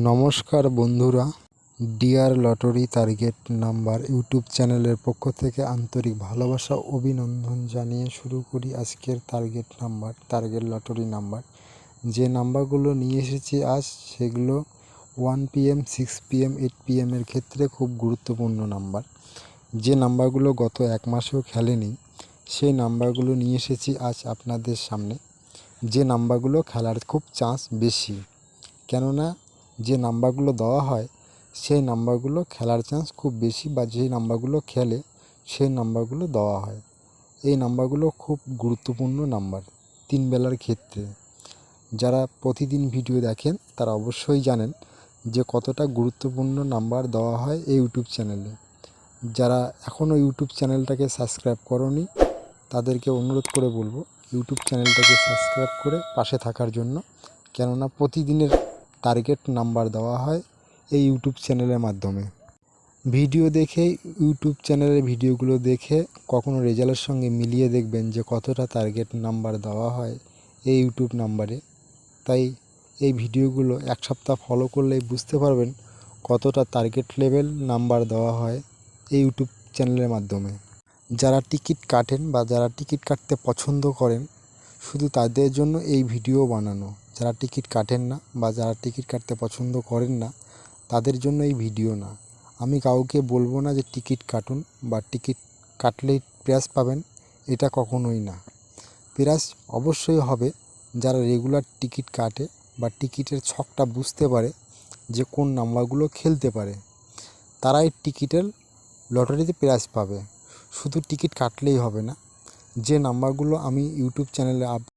নমস্কার বন্ধুরা, dear lottery target number YouTube চ্যানেলের পক্ষ থেকে আন্তরিক ভালোবাসা অভিনন্দন জানিয়ে শুরু করি আজকের টার্গেট লটারি নাম্বার। যে নাম্বারগুলো নিয়ে এসেছি আজ সেগুলো 1 PM, 6 PM, 8 PM এর ক্ষেত্রে খুব গুরুত্বপূর্ণ নাম্বার। যে নাম্বারগুলো গত এক মাসেও খেলেনি সেই নাম্বারগুলো নিয়ে এসেছি আজ আপনাদের সামনে। যে নাম্বারগুলো খেলার খুব চান্স বেশি, কেননা যে নাম্বারগুলো দেওয়া হয় সেই নাম্বারগুলো খেলার চান্স খুব বেশি, বা যেই নাম্বারগুলো খেলে সেই নাম্বারগুলো দেওয়া হয়। এই নাম্বারগুলো খুব গুরুত্বপূর্ণ নাম্বার 3 বেলার ক্ষেত্রে। যারা প্রতিদিন ভিডিও দেখেন তারা অবশ্যই জানেন যে কতটা গুরুত্বপূর্ণ নাম্বার দেওয়া হয় এই ইউটিউব চ্যানেলে। যারা এখনও ইউটিউব চ্যানেলটাকে সাবস্ক্রাইব করোনি তাদেরকে অনুরোধ করে বলবো ইউটিউব চ্যানেলটাকে সাবস্ক্রাইব করে পাশে থাকার জন্য, কেননা প্রতিদিনের টার্গেট নাম্বার দেওয়া হয় এই ইউটিউব চ্যানেলের মাধ্যমে। ভিডিও দেখে ইউটিউব চ্যানেলের ভিডিওগুলো দেখে কখনো রেজাল্টের সঙ্গে মিলিয়ে দেখবেন যে কতটা টার্গেট নাম্বার দেওয়া হয় এই ইউটিউব নাম্বারে। তাই এই ভিডিওগুলো এক সপ্তাহ ফলো করলেই বুঝতে পারবেন কতটা টার্গেট লেভেল নাম্বার দেওয়া হয় এই ইউটিউব চ্যানেলের মাধ্যমে। যারা টিকিট কাটেন বা যারা টিকিট কাটতে পছন্দ করেন শুধু তাদের জন্য এই ভিডিও বানানো। যারা টিকিট কাটেন না বা যারা টিকিট কাটতে পছন্দ করেন না তাদের জন্য এই ভিডিও না। আমি কাউকে বলবো না যে টিকিট কাটুন বা টিকিট কাটলেই প্রাইজ পাবেন, এটা কখনোই না। প্রাইজ অবশ্যই হবে যারা রেগুলার টিকিট কাটে বা টিকিটের ছকটা বুঝতে পারে যে কোন নাম্বারগুলো খেলতে পারে, তারাই টিকিটের লটারিতে প্রাইজ পাবে। শুধু টিকিট কাটলেই হবে না। যে নাম্বারগুলো আমি ইউটিউব চ্যানেলে